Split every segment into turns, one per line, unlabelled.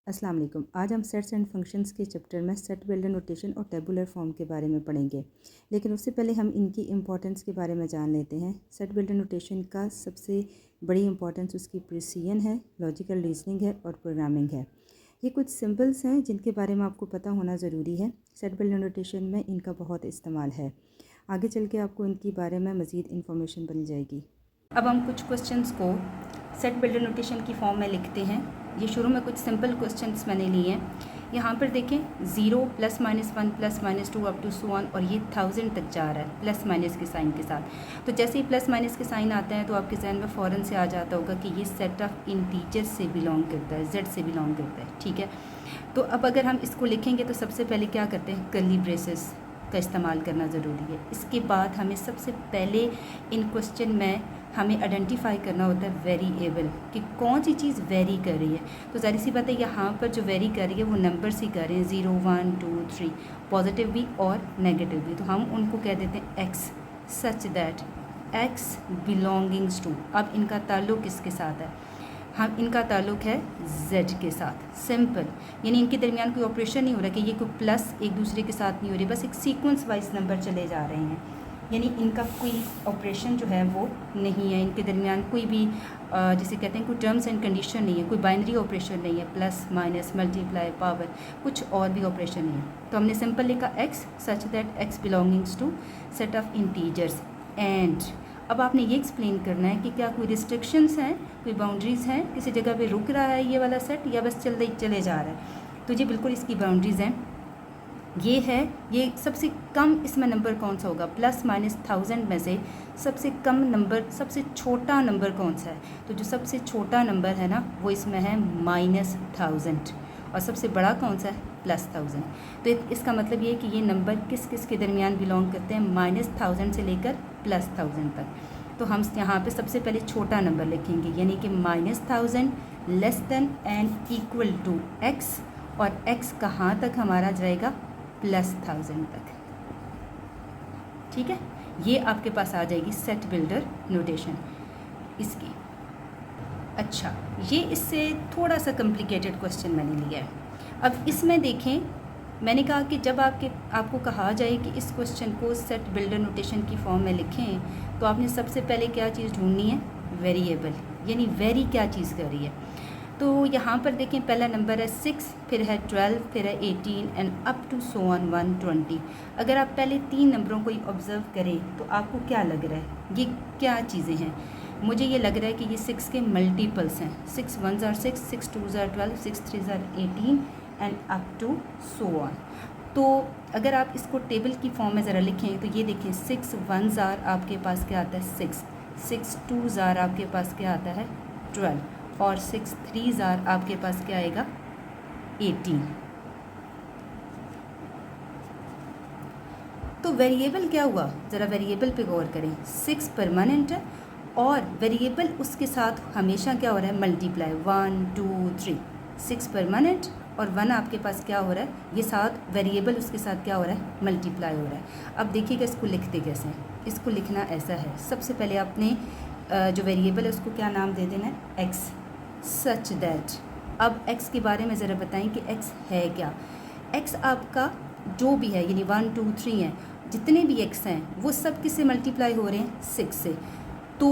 अस्सलाम वालेकुम। आज हम सेट्स एंड फंक्शंस के चैप्टर में सेट बिल्डर नोटेशन और टेबुलर फॉर्म के बारे में पढ़ेंगे, लेकिन उससे पहले हम इनकी इंपॉर्टेंस के बारे में जान लेते हैं। सेट बिल्डर नोटेशन का सबसे बड़ी इंपॉर्टेंस उसकी प्रिसीजन है, लॉजिकल रीजनिंग है और प्रोग्रामिंग है। ये कुछ सिंबल्स हैं जिनके बारे में आपको पता होना ज़रूरी है। सेट बिल्डर नोटेशन में इनका बहुत इस्तेमाल है। आगे चल के आपको इनके बारे में मज़ीद इन्फॉर्मेशन बन जाएगी। अब हम कुछ क्वेश्चंस को सेट बिल्डर नोटेशन की फॉर्म में लिखते हैं। ये शुरू में कुछ सिंपल क्वेश्चंस मैंने लिए हैं। यहाँ पर देखें 0 +-1 +-2 अप टू सो ऑन, और ये 1000 तक जा रहा है प्लस माइनस के साइन के साथ। तो जैसे ही प्लस माइनस के साइन आते हैं तो आपके जहन में फ़ौरन से आ जाता होगा कि ये सेट ऑफ इंटीजर्स से बिलोंग करता है, जेड से बिलोंग करता है। ठीक है, तो अब अगर हम इसको लिखेंगे तो सबसे पहले क्या करते हैं, कर्ली ब्रेसेस का इस्तेमाल करना ज़रूरी है। इसके बाद हमें सबसे पहले इन क्वेश्चन में हमें आइडेंटिफाई करना होता है वेरिएबल, कि कौन सी चीज़ वेरी कर रही है। तो ज़ाहिर सी बात है यहाँ पर जो वेरी कर रही है वो नंबर्स ही कर रहे हैं, 0 1 2 3, पॉजिटिव भी और नेगेटिव भी। तो हम उनको कह देते हैं x, such that x belongings to. अब इनका ताल्लुक़ किसके साथ है, हम इनका ताल्लुक़ है z के साथ। सिंपल, यानी इनके दरमियान कोई ऑपरेशन नहीं हो रहा कि ये कोई प्लस एक दूसरे के साथ नहीं हो रही, बस एक सीक्वेंस वाइज नंबर चले जा रहे हैं। यानी इनका कोई ऑपरेशन जो है वो नहीं है, इनके दरमियान कोई भी जिसे कहते हैं कोई टर्म्स एंड कंडीशन नहीं है, कोई बाइनरी ऑपरेशन नहीं है, प्लस माइनस मल्टीप्लाई पावर, कुछ और भी ऑपरेशन नहीं है। तो हमने सिंपल लिखा x such that x belongings to set of integers. And अब आपने ये एक्सप्लेन करना है कि क्या कोई रिस्ट्रिक्शंस हैं, कोई बाउंड्रीज़ हैं, किसी जगह पे रुक रहा है ये वाला सेट या बस चले जा रहा है। तो ये बिल्कुल इसकी बाउंड्रीज़ हैं। ये है, ये सबसे कम इसमें नंबर कौन सा होगा, +-1000 में से सबसे कम नंबर, सबसे छोटा नंबर कौन सा है। तो जो सबसे छोटा नंबर है ना वो इसमें है -1000, और सबसे बड़ा कौन सा है, +1000। तो इसका मतलब ये है कि ये नंबर किस किस के दरमियान बिलोंग करते हैं, -1000 से लेकर +1000 तक। तो हम यहाँ पे सबसे पहले छोटा नंबर लिखेंगे, यानी कि -1000 less than and equal to x, और x कहाँ तक हमारा जाएगा, +1000 तक। ठीक है, ये आपके पास आ जाएगी सेट बिल्डर नोटेशन इसकी। अच्छा, ये इससे थोड़ा सा कॉम्प्लिकेटेड क्वेश्चन मैंने लिया है। अब इसमें देखें, मैंने कहा कि जब आपको कहा जाए कि इस क्वेश्चन को सेट बिल्डर नोटेशन की फॉर्म में लिखें, तो आपने सबसे पहले क्या चीज़ ढूंढनी है, वेरिएबल, यानी वेरी क्या चीज़ कर रही है। तो यहाँ पर देखें पहला नंबर है 6, फिर है 12, फिर है 18 and up to so on 120। अगर आप पहले 3 नंबरों को ही ऑब्ज़र्व करें तो आपको क्या लग रहा है, ये क्या चीज़ें हैं। मुझे ये लग रहा है कि ये 6 के मल्टीपल्स हैं। 6 1s are 6, 6 2s are 12, 6 3s are 18 and up to so on. तो अगर आप इसको टेबल की फॉर्म में ज़रा लिखें तो ये देखें 6 1s are आपके पास क्या आता है 6, 6 2s are आपके पास क्या आता है 12, और 6 3s are आपके पास क्या आएगा 18। तो वेरिएबल क्या हुआ, ज़रा वेरिएबल पे गौर करें। 6 परमानेंट है और वेरिएबल उसके साथ हमेशा क्या हो रहा है, मल्टीप्लाई, 1 2 3। 6 परमानेंट और 1 आपके पास क्या हो रहा है, ये साथ वेरिएबल उसके साथ क्या हो रहा है, मल्टीप्लाई हो रहा है। अब देखिएगा इसको लिखते कैसे हैं। इसको लिखना ऐसा है, सबसे पहले आपने जो वेरिएबल है उसको क्या नाम दे देना है, एक्स, सच दैट। अब एक्स के बारे में ज़रा बताएं कि एक्स है क्या। एक्स आपका जो भी है, यानी 1 2 3 है, जितने भी एक्स हैं वो सब किससे मल्टीप्लाई हो रहे हैं, 6 से। तो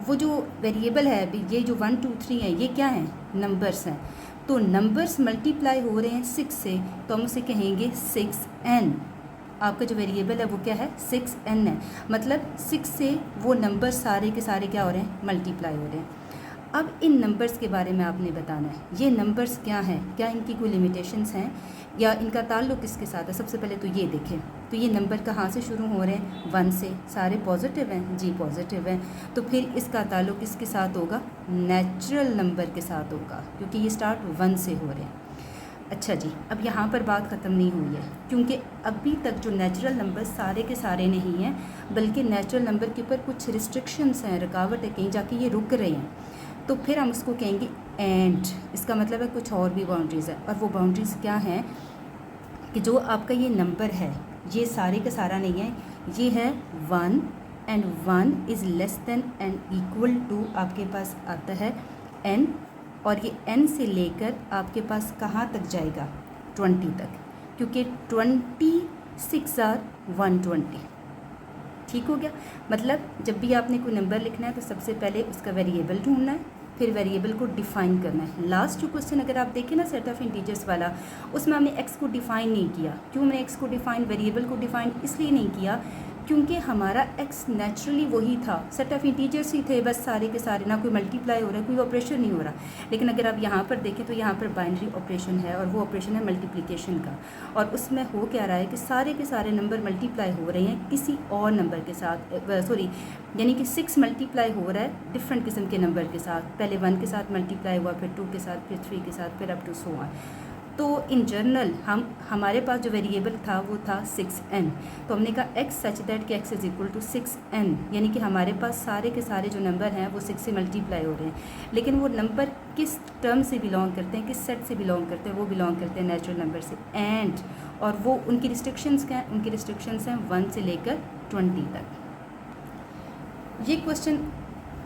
वो जो वेरिएबल है अभी, ये जो 1 2 3 है, ये क्या हैं, नंबर्स हैं। तो नंबर्स मल्टीप्लाई हो रहे हैं 6 से, तो हम उसे कहेंगे 6n। आपका जो वेरिएबल है वो क्या है, 6n है। मतलब 6 से वो नंबर सारे के सारे क्या हो रहे हैं, मल्टीप्लाई हो रहे हैं। अब इन नंबर्स के बारे में आपने बताना है, ये नंबर्स क्या हैं, क्या इनकी कोई लिमिटेशंस हैं या इनका ताल्लुक़ किसके साथ है। सबसे पहले तो ये देखें, तो ये नंबर कहाँ से शुरू हो रहे हैं, 1 से। सारे पॉजिटिव हैं जी, पॉजिटिव हैं। तो फिर इसका ताल्लुक़ किसके साथ होगा, नेचुरल नंबर के साथ होगा, क्योंकि ये स्टार्ट 1 से हो रहे हैं। अच्छा जी, अब यहाँ पर बात ख़त्म नहीं हुई है, क्योंकि अभी तक जो नेचुरल नंबर सारे के सारे नहीं हैं, बल्कि नेचुरल नंबर के ऊपर कुछ रिस्ट्रिक्शंस हैं, रुकावट है, कहीं जाके ये रुक रहे हैं। तो फिर हम उसको कहेंगे एंड। इसका मतलब है कुछ और भी बाउंड्रीज़ है, और वो बाउंड्रीज़ क्या हैं कि जो आपका ये नंबर है ये सारे का सारा नहीं है, ये है 1 एंड 1 is less than and equal to आपके पास आता है n
और ये n से लेकर आपके पास कहाँ तक जाएगा, 20 तक, क्योंकि 26 आर 120। ठीक हो गया। मतलब जब भी आपने कोई नंबर लिखना है तो सबसे पहले उसका वेरिएबल ढूंढना है, फिर वेरिएबल को डिफ़ाइन करना है। लास्ट जो क्वेश्चन अगर आप देखें ना सेट ऑफ इंटीजर्स वाला, उसमें हमने x को डिफ़ाइन नहीं किया। क्यों हमने x को डिफ़ाइन, वेरिएबल को डिफ़ाइन इसलिए नहीं किया क्योंकि हमारा x नेचुरली वही था, सेट ऑफ इंटीजर्स ही थे बस सारे के सारे, ना कोई मल्टीप्लाई हो रहा है, कोई ऑपरेशन नहीं हो रहा। लेकिन अगर आप यहाँ पर देखें तो यहाँ पर बाइनरी ऑपरेशन है और वो ऑपरेशन है मल्टीप्लिकेशन का, और उसमें हो क्या रहा है कि सारे के सारे नंबर मल्टीप्लाई हो रहे हैं किसी और नंबर के साथ, सॉरी यानी कि 6 मल्टीप्लाई हो रहा है डिफरेंट किस्म के नंबर के साथ। पहले 1 के साथ मल्टीप्लाई हुआ, फिर 2 के साथ, फिर 3 के साथ, फिर अप टू सो ऑन। तो इन जनरल हमारे पास जो वेरिएबल था वो था 6n। तो हमने कहा x सच दैट कि x is equal to 6n, यानी कि हमारे पास सारे के सारे जो नंबर हैं वो 6 से मल्टीप्लाई हो रहे हैं। लेकिन वो नंबर किस टर्म से बिलोंग करते हैं, किस सेट से बिलोंग करते हैं, वो बिलोंग करते हैं नेचुरल नंबर से। एंड और वो उनकी रिस्ट्रिक्शंस क्या हैं, उनकी रिस्ट्रिक्शंस हैं 1 से लेकर 20 तक। ये क्वेश्चन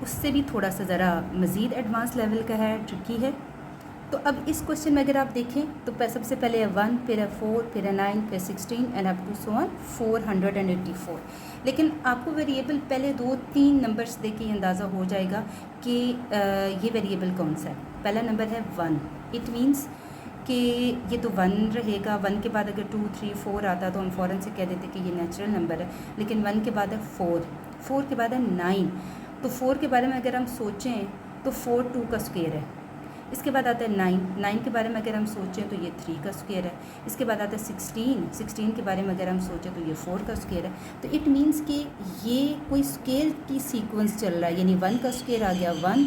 उससे भी थोड़ा सा ज़रा मज़ीद एडवांस लेवल का है, ट्रिकी है। तो अब इस क्वेश्चन में अगर आप देखें तो सबसे पहले है 1, फिर है 4, फिर है 9, फिर 16 and up to so on 484। लेकिन आपको वेरिएबल पहले 2-3 नंबर्स देख के अंदाज़ा हो जाएगा कि ये वेरिएबल कौन सा है। पहला नंबर है 1, इट मीन्स कि ये तो 1 रहेगा। 1 के बाद अगर 2, 3, 4 आता तो हम फ़ौरन से कह देते कि ये नेचुरल नंबर है। लेकिन 1 के बाद है 4 के बाद है 9। तो 4 के बारे में अगर हम सोचें तो 4 2 का स्क्वायर है। इसके बाद आता है 9 के बारे में अगर हम सोचें तो ये 3 का स्क्वायर है। इसके बाद आता है 16 के बारे में अगर हम सोचें तो ये 4 का स्क्वायर है। तो इट मीन्स कि ये कोई स्क्वायर की सीक्वेंस चल रहा है, यानी 1 का स्क्वायर आ गया 1,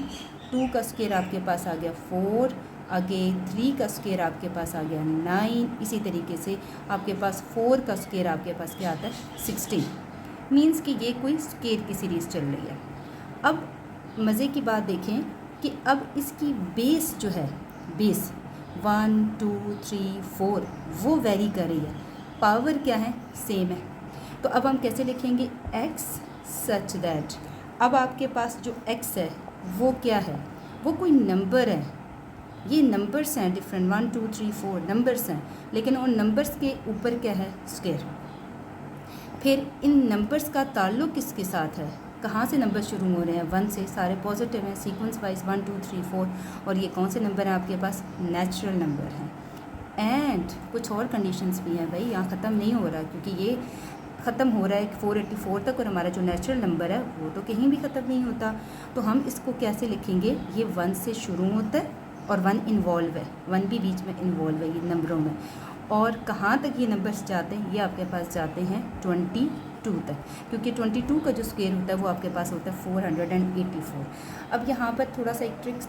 2 का स्क्वायर आपके पास आ गया 4, आगे 3 का स्क्वायर आपके पास आ गया 9, इसी तरीके से आपके पास 4 का स्क्वायर आपके पास क्या आता है 16। मीन्स कि ये कोई स्क्वायर की सीरीज़ चल रही है। अब मज़े की बात देखें कि अब इसकी बेस जो है, बेस 1, 2, 3, 4 वो वेरी कर रही है, पावर क्या है, सेम है। तो अब हम कैसे लिखेंगे, x सच दैट, अब आपके पास जो x है वो क्या है, वो कोई नंबर है। ये नंबर्स हैं डिफरेंट, 1, 2, 3, 4 नंबर्स हैं, लेकिन उन नंबर्स के ऊपर क्या है, स्क्वायर। फिर इन नंबर्स का ताल्लुक़ किसके साथ है, कहाँ से नंबर शुरू हो रहे हैं, 1 से, सारे पॉजिटिव हैं सीक्वेंस वाइज 1, 2, 3, 4। और ये कौन से नंबर हैं आपके पास, नेचुरल नंबर हैं। एंड कुछ और कंडीशंस भी हैं भाई, यहाँ ख़त्म नहीं हो रहा, क्योंकि ये ख़त्म हो रहा है 484 तक, और हमारा जो नेचुरल नंबर है वो तो कहीं भी ख़त्म नहीं होता। तो हम इसको कैसे लिखेंगे, ये 1 से शुरू होता है और 1 इन्वॉल्व है, 1 भी बीच में इन्वॉल्व है ये नंबरों में। और कहाँ तक ये नंबर्स जाते हैं, ये आपके पास जाते हैं 22 तक, क्योंकि 22 का जो स्क्वायर होता है वो आपके पास होता है 484। अब यहाँ पर थोड़ा सा एक ट्रिक्स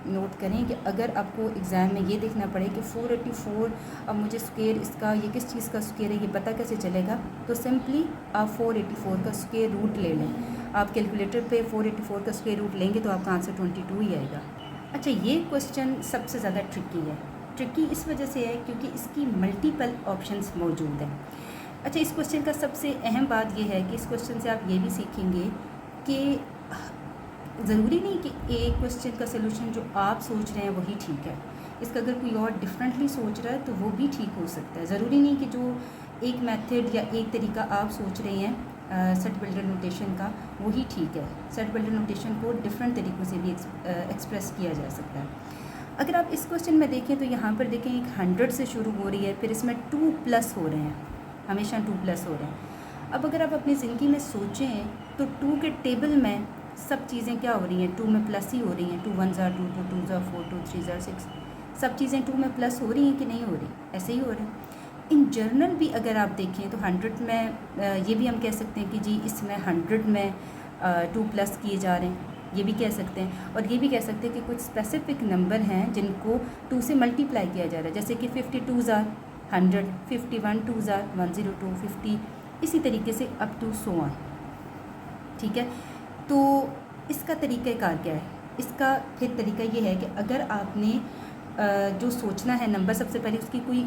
नोट करें कि अगर आपको एग्ज़ाम में ये देखना पड़े कि 484, अब मुझे स्क्वायर इसका, ये किस चीज़ का स्क्वायर है, ये पता कैसे चलेगा, तो सिंपली आप 484 का स्क्वायर रूट ले लें। आप कैलकुलेटर पे 484 का स्क्वायर रूट लेंगे तो आपका आंसर 22 ही आएगा। अच्छा, ये क्वेश्चन सबसे ज़्यादा ट्रिकी है। ट्रिकी इस वजह से है क्योंकि इसकी मल्टीपल ऑप्शंस मौजूद हैं। अच्छा, इस क्वेश्चन का सबसे अहम बात यह है कि इस क्वेश्चन से आप ये भी सीखेंगे कि ज़रूरी नहीं कि एक क्वेश्चन का सलूशन जो आप सोच रहे हैं वही ठीक है। इसका अगर कोई और डिफरेंटली सोच रहा है तो वो भी ठीक हो सकता है। ज़रूरी नहीं कि जो एक मेथड या एक तरीका आप सोच रहे हैं सेट बिल्डर नोटेशन का वही ठीक है। सेट बिल्डर नोटेशन को डिफरेंट तरीक़ों से भी एक्सप्रेस किया जा सकता है। अगर आप इस क्वेश्चन में देखें तो यहाँ पर देखें एक 100 से शुरू हो रही है, फिर इसमें 2+ हो रहे हैं, हमेशा 2+ हो रहे हैं। अब अगर आप अपनी ज़िंदगी में सोचें तो 2 के टेबल में सब चीज़ें क्या हो रही हैं, 2 में प्लस ही हो रही हैं। 2 1 ज़ा 2, 2 2 ज़ा 4, 2 3 ज़ा 6, सब चीज़ें 2 में प्लस हो रही हैं कि नहीं हो रही, ऐसे ही हो रहे हैं। इन जर्नल भी अगर आप देखें तो 100 में ये भी हम कह सकते हैं कि जी इसमें 100 में 2+ किए जा रहे हैं, ये भी कह सकते हैं। और ये भी कह सकते हैं कि कुछ स्पेसिफिक नंबर हैं जिनको 2 से मल्टीप्लाई किया जा रहा है, जैसे कि 52 ज़ा 100, 51 2 ज़ा 102, 50, इसी तरीके से अप टू सो ऑन। ठीक है, तो इसका तरीक़ाकार क्या है, इसका फिर तरीका ये है कि अगर आपने जो सोचना है नंबर, सबसे पहले उसकी कोई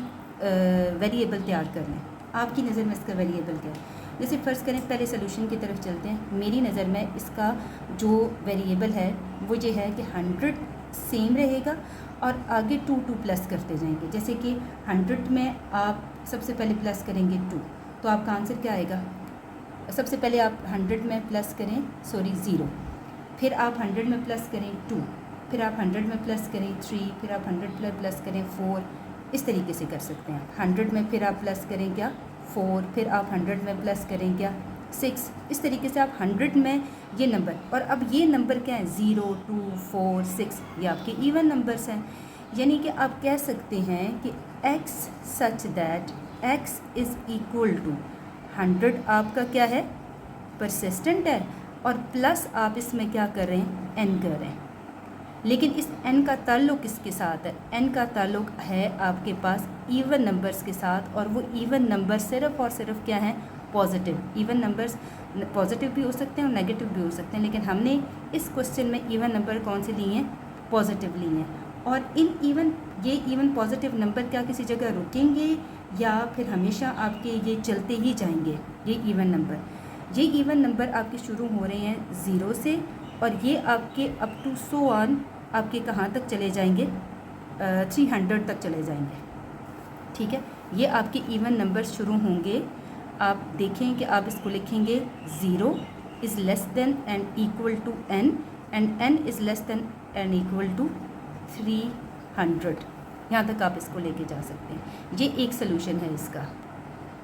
वेरिएबल तैयार कर लें। आपकी नज़र में इसका वेरिएबल क्या है, जैसे फ़र्ज़ करें पहले सोल्यूशन की तरफ चलते हैं। मेरी नज़र में इसका जो वेरिएबल है वो ये है कि 100 सेम रहेगा और आगे 2 2 प्लस करते जाएंगे। जैसे कि 100 में आप सबसे पहले प्लस करेंगे 2, तो आपका आंसर क्या आएगा? सबसे पहले आप 100 में प्लस करें 0, फिर आप 100 में प्लस करें 2, फिर आप 100 में प्लस करें 3, फिर आप 100 में प्लस करें 4। इस तरीके से कर सकते हैं। 100 में फिर आप प्लस करें क्या 4, फिर आप 100 में प्लस करें क्या 6। इस तरीके से आप 100 में ये नंबर, और अब ये नंबर क्या है 0 2 4 6, ये आपके इवन नंबर्स हैं। यानी कि आप कह सकते हैं कि x such that x is equal to 100 आपका क्या है परसिस्टेंट है, और प्लस आप इसमें क्या कर रहे हैं n कर रहे हैं। लेकिन इस n का ताल्लुक़ किसके साथ है? n का ताल्लुक़ है आपके पास इवन नंबर्स के साथ, और वो इवन नंबर सिर्फ़ और सिर्फ क्या है पॉजिटिव। इवन नंबर्स पॉजिटिव भी हो सकते हैं और नेगेटिव भी हो सकते हैं, लेकिन हमने इस क्वेश्चन में इवन नंबर कौन से लिए हैं? पॉजिटिव लिए हैं। और ये इवन पॉजिटिव नंबर क्या किसी जगह रुकेंगे या फिर हमेशा आपके ये चलते ही जाएंगे? ये इवन नंबर आपके शुरू हो रहे हैं 0 से, और ये आपके अप टू सो ऑन आपके कहाँ तक चले जाएंगे? 300 तक चले जाएंगे। ठीक है, ये आपके इवन नंबर शुरू होंगे। आप देखें कि आप इसको लिखेंगे 0 is less than and equal to n, and n is less than and equal to 300। यहाँ तक आप इसको लेके जा सकते हैं। ये एक सलूशन है इसका।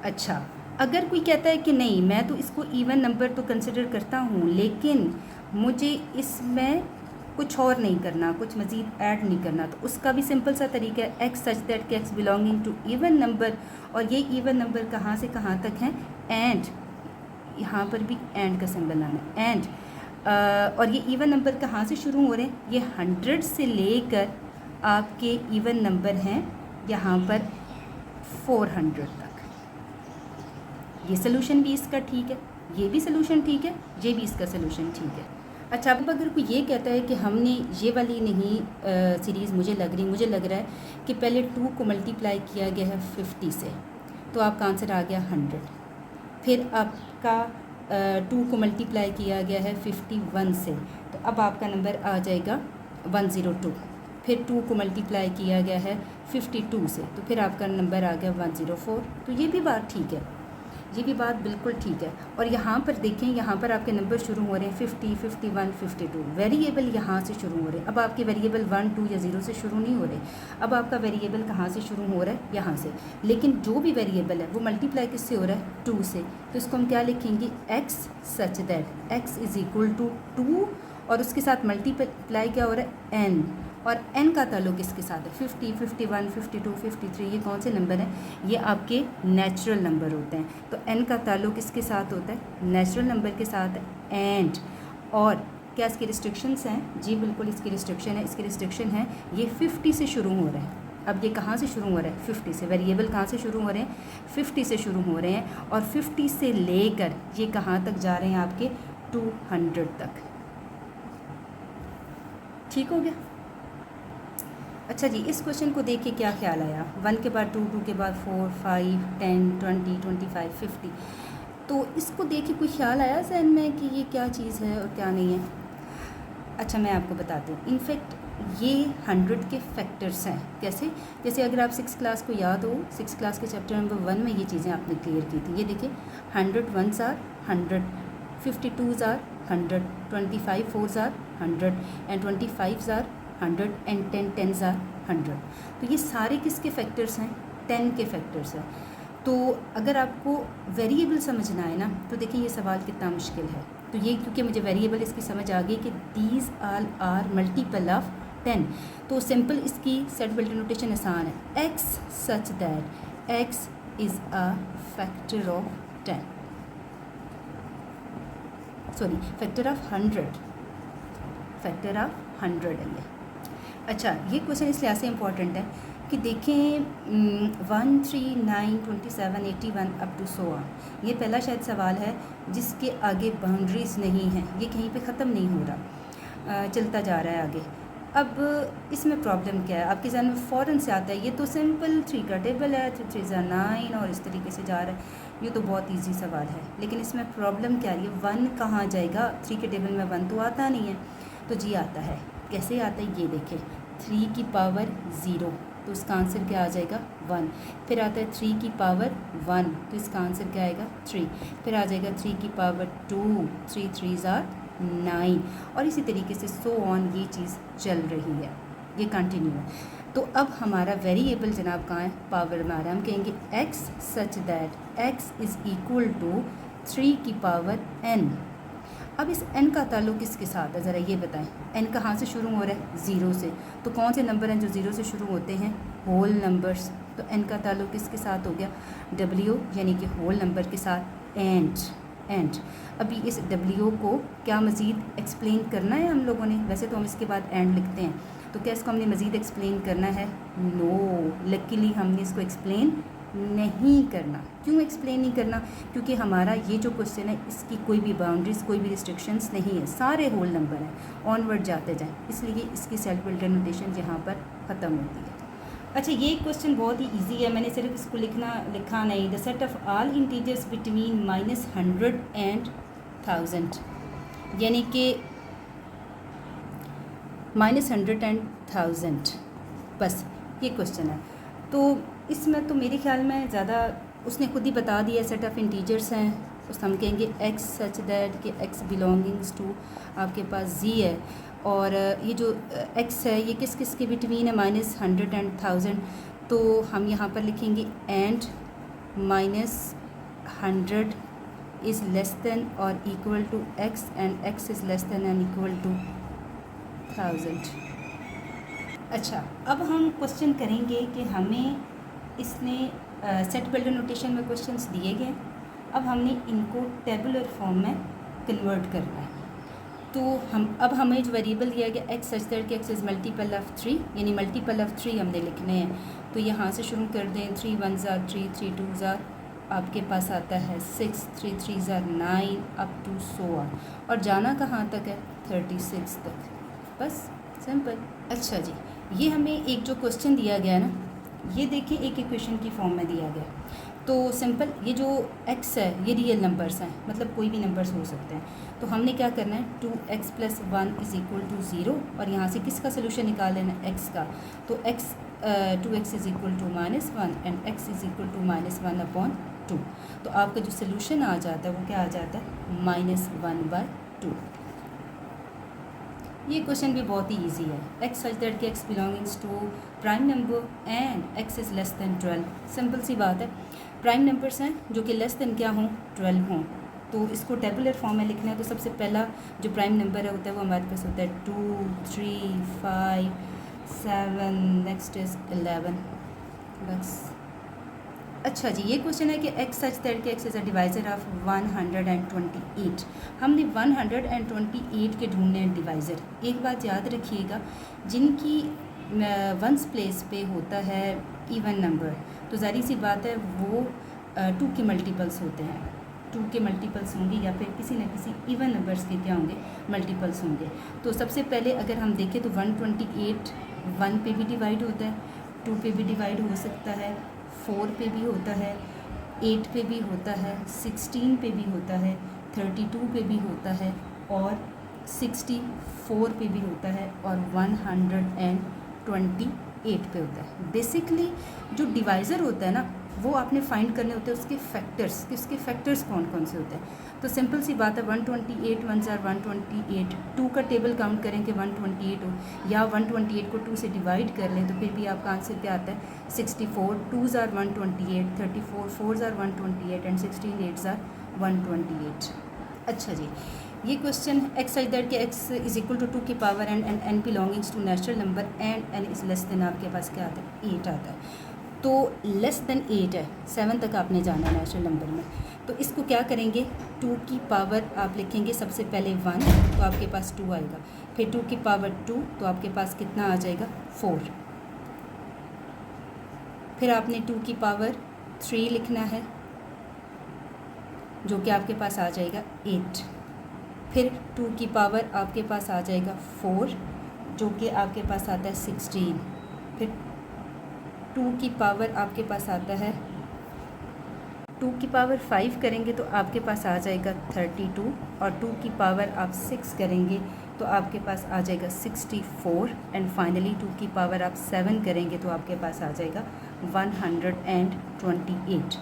अच्छा, अगर कोई कहता है कि नहीं मैं तो इसको इवन नंबर तो कंसिडर करता हूँ, लेकिन मुझे इसमें कुछ और नहीं करना, कुछ मज़ीद ऐड नहीं करना, तो उसका भी सिंपल सा तरीका है x सच दैट कि x belonging to even number, और ये इवन नंबर कहाँ से कहाँ तक हैं? एंड यहाँ पर भी एंड का सिंबल आना है, एंड और ये इवन नंबर कहाँ से शुरू हो रहे हैं? ये 100 से लेकर आपके इवन नंबर हैं यहाँ पर 400 तक। ये सोल्यूशन भी इसका ठीक है, ये भी सोल्यूशन ठीक है, ये भी इसका सोल्यूशन ठीक है। अच्छा, अब अगर कोई ये कहता है कि हमने ये वाली नहीं सीरीज़ मुझे लग रहा है कि पहले 2 को मल्टीप्लाई किया गया है 50 से, तो आपका आंसर आ गया 100। फिर आपका 2 को मल्टीप्लाई किया गया है 51 से, तो अब आपका नंबर आ जाएगा 102। फिर 2 को मल्टीप्लाई किया गया है 52 से, तो फिर आपका नंबर आ गया 104। तो ये भी बात ठीक है, ये भी बात बिल्कुल ठीक है। और यहाँ पर देखें, यहाँ पर आपके नंबर शुरू हो रहे हैं 50, 51, 52। वेरिएबल यहाँ से शुरू हो रहे हैं। अब आपके वेरिएबल 1, 2 या 0 से शुरू नहीं हो रहे। अब आपका वेरिएबल कहाँ से शुरू हो रहा है? यहाँ से। लेकिन जो भी वेरिएबल है वो मल्टीप्लाई किससे हो रहा है? 2 से। तो इसको हम क्या लिखेंगे? x such that x is equal to 2, और उसके साथ मल्टीप्लाई क्या हो रहा है? n, और n का ताल्लुक इसके साथ है 50, 51, 52, 53। ये कौन से नंबर हैं? ये आपके नेचुरल नंबर होते हैं। तो n का ताल्लुक इसके साथ होता है, नेचुरल नंबर के साथ है। एंड और क्या इसकी रिस्ट्रिक्शंस हैं? जी बिल्कुल इसकी रिस्ट्रिक्शन है। इसकी रिस्ट्रिक्शन है ये 50 से शुरू हो रहे हैं। अब ये कहाँ से शुरू हो रहा है? 50 से। वेरिएबल कहाँ से शुरू हो रहे हैं? 50 से शुरू हो रहे हैं, और 50 से लेकर ये कहाँ तक जा रहे हैं? आपके 200 तक। ठीक हो गया? अच्छा जी, इस क्वेश्चन को देख के क्या ख्याल आया? 1 के बाद 2, 2 के बाद 4, 5, 10, 20, 25, 50। तो इसको देख के कोई ख्याल आया जहन में कि ये क्या चीज़ है और क्या नहीं है? अच्छा, मैं आपको बताती हूँ। इनफैक्ट ये 100 के फैक्टर्स हैं। कैसे? जैसे अगर आप 6 क्लास को याद हो, 6 क्लास के चैप्टर नंबर 1 में ये चीज़ें आपने क्लियर की थी। ये देखिए, 100 1s are 100, 52s are 100, 25 4s are 100, and 25s are 100, and 10 10s are 100। तो ये सारे किसके फैक्टर्स हैं? 10 के फैक्टर्स हैं। तो अगर आपको वेरिएबल समझना है ना, तो देखिए ये सवाल कितना मुश्किल है। तो ये क्योंकि मुझे वेरिएबल इसकी समझ आ गई कि these all are multiple of 10, तो सिंपल इसकी सेट बिल्ट नोटेशन आसान है। x such that x is a factor of 10, sorry factor of 100, factor of 100 है ये। अच्छा, ये क्वेश्चन इस लिहाज से इम्पॉर्टेंट है कि देखें 1, 3, 9, 27, 81 अप टू 100। ये पहला शायद सवाल है जिसके आगे बाउंड्रीज़ नहीं हैं, ये कहीं पे ख़त्म नहीं हो रहा, चलता जा रहा है आगे। अब इसमें प्रॉब्लम क्या है? आपके जहन में फ़ौरन से आता है ये तो सिंपल 3 का टेबल है, 3 3 9, और इस तरीके से जा रहा है। ये तो बहुत ईजी सवाल है, लेकिन इसमें प्रॉब्लम क्या है? 1 कहाँ जाएगा? 3 के टेबल में 1 तो आता नहीं है। तो जी आता है, कैसे आता है ये देखें, 3 की पावर 0 तो इसका आंसर क्या आ जाएगा 1। फिर आता है 3 की पावर 1 तो इसका आंसर क्या आएगा 3। फिर आ जाएगा 3 की पावर 2, 3 3s are 9 और इसी तरीके से सो ऑन ये चीज़ चल रही है, ये कंटिन्यू है। तो अब हमारा वेरिएबल जनाब कहाँ है, पावर में आ रहा है। हम कहेंगे x such that x is equal to 3 की पावर n। अब इस n का ताल्लुक किसके साथ है ज़रा ये बताएं। n कहाँ से शुरू हो रहा है, 0 से। तो कौन से नंबर हैं जो 0 से शुरू होते हैं, होल नंबर्स। तो n का ताल्लुक किसके साथ हो गया, w यानी कि होल नंबर के साथ एंड। अभी इस w को क्या मज़ीद एक्सप्लेन करना है हम लोगों ने, वैसे तो हम इसके बाद एंड लिखते हैं, तो क्या इसको हमने मज़ीद एक्सप्लेन करना है, नो, लकीली हमने इसको एक्सप्लेन नहीं करना। क्यों एक्सप्लेन नहीं करना, क्योंकि हमारा ये जो क्वेश्चन है इसकी कोई भी बाउंड्रीज, कोई भी रिस्ट्रिक्शंस नहीं है, सारे होल नंबर हैं, ऑनवर्ड जाते जाएं, इसलिए इसकी सेल्फ बिल्डर नोटेशन यहाँ पर ख़त्म होती है। अच्छा, ये क्वेश्चन बहुत ही इजी है, मैंने सिर्फ इसको लिखा नहीं। The set of all integers between -100 and 1000, यानी कि -100 एंड 1000, बस ये क्वेश्चन है। तो इसमें तो मेरे ख्याल में ज़्यादा उसने खुद ही बता दिया, सेट ऑफ इंटीजर्स हैं, उस हम कहेंगे x सच दैट कि x बिलोंगिंग्स टू आपके पास z है, और ये जो x है ये किस किस के बिटवीन है, -100 एंड 1000। तो हम यहाँ पर लिखेंगे एंड -100 इज़ लेस दैन और equal to x and x is less than and equal to 1000। अच्छा, अब हम क्वेश्चन करेंगे कि हमें इसने सेट बिल्डर नोटेशन में क्वेश्चंस दिए गए, अब हमने इनको टेबुलर फॉर्म में कन्वर्ट करना है। तो अब हमें जो वेरिएबल दिया गया x सच दैट कि x इज़ मल्टीपल ऑफ 3, यानी मल्टीपल ऑफ 3 हमने लिखने हैं। तो यहाँ से शुरू कर दें, 3 1s are 3, 3 2s are आपके पास आता है 6, 3 3s are 9 up to so on, और जाना कहाँ तक है, 36 तक, बस सिंपल। अच्छा जी, ये हमें एक जो क्वेश्चन दिया गया ना, ये देखिए एक इक्वेशन की फॉर्म में दिया गया। तो सिंपल, ये जो x है ये रियल नंबर्स हैं, मतलब कोई भी नंबर्स हो सकते हैं। तो हमने क्या करना है, 2x + 1 इज़ इक्वल टू 0, और यहाँ से किसका सोल्यूशन निकाल लेना है, x का। तो 2x is equal to -1 and x is equal to -1/2। तो आपका जो सोल्यूशन आ जाता है वो क्या आ जाता है, -1/2। ये क्वेश्चन भी बहुत ही इजी है। x सच दैट कि x belongings to prime number and x is less than 12, simple सी बात है। प्राइम नंबर्स हैं जो कि लेस दैन क्या हों, 12 हों। तो इसको टेबुलर फॉर्म में लिखना है, तो सबसे पहला जो प्राइम नंबर है होता है वो हमारे पास होता है 2 3 5 7, नेक्स्ट इज़ 11, बस। अच्छा जी, ये क्वेश्चन है कि x सच दैट कि x is a divisor of 128। हमने 128 के ढूंढने हैं डिवाइज़र। एक बात याद रखिएगा, जिनकी वंस प्लेस पे होता है इवन नंबर, तो ज़ाहिर सी बात है वो 2 के मल्टीपल्स होते हैं, 2 के मल्टीपल्स होंगे या फिर किसी न किसी इवन नंबर्स के क्या होंगे, मल्टीपल्स होंगे। तो सबसे पहले अगर हम देखें तो 128 1 पे भी डिवाइड होता है, 2 पे भी डिवाइड हो सकता है, 4 पे भी होता है, 8 पे भी होता है, 16 पे भी होता है, 32 पे भी होता है, और 64 पे भी होता है, और 128 पे होता है। बेसिकली जो डिवाइज़र होता है ना, वो आपने फाइंड करने होते हैं उसके फैक्टर्स, कि उसके फैक्टर्स कौन कौन से होते हैं। तो सिंपल सी बात है, 128 1s are 128, 2 का टेबल काउंट करें कि 128 हो, या 128 को 2 से डिवाइड कर लें तो फिर भी आपका आंसर क्या आता है, 64, 2s are 128, 34 4s are 128 and 16 8s are 128। अच्छा जी, ये क्वेश्चन x सच दैट कि x इज़ इक्वल टू 2 की power and n belongings to natural number and n is less than आपके पास क्या आता है, 8 आता है। तो लेस देन 8 है, 7 तक आपने जाना है नेचुरल नंबर में। तो इसको क्या करेंगे, 2 की पावर आप लिखेंगे सबसे पहले 1, तो आपके पास 2 आएगा, फिर 2 की पावर 2 तो आपके पास कितना आ जाएगा, 4। फिर आपने 2 की पावर 3 लिखना है जो कि आपके पास आ जाएगा 8। फिर 2 की पावर आपके पास आ जाएगा 4 जो कि आपके पास आता है 16। फिर 2 की पावर आपके पास आता है, 2 की पावर 5 करेंगे तो आपके पास आ जाएगा 32, और 2 की पावर आप 6 करेंगे तो आपके पास आ जाएगा 64 एंड फाइनली 2 की पावर आप 7 करेंगे तो आपके पास आ जाएगा 128।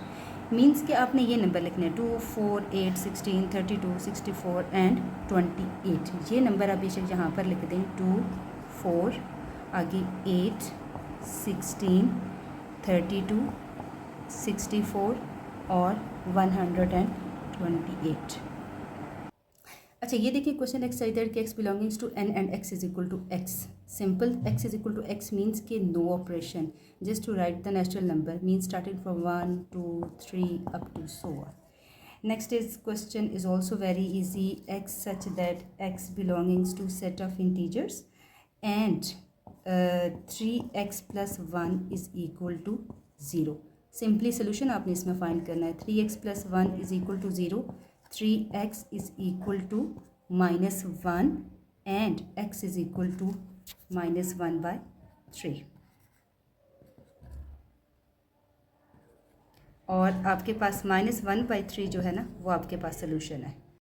मीन्स कि आपने ये नंबर लिखने हैं 2, 4, 8, 16, 32, 64 एंड 28। ये नंबर आप बेशक यहाँ पर लिख दें 2, 4 आगे 8, 16, 32, 64 और 128। अच्छा ये देखिए क्वेश्चन एक्स दैट कि x belongings to n and x is equal to x। Simple x is equal to x means कि no operation, just to write the natural number means starting from 1, 2, 3 up to so on. Next is question is also very easy, x such that x belongings to set of integers and 3x + 1 is equal to 0। Simply solution आपने इसमें find करना है। 3x + 1 is equal to 0, 3x is equal to -1 and x is equal to -1/3। और आपके पास -1/3 जो है ना वो आपके पास सोल्यूशन है।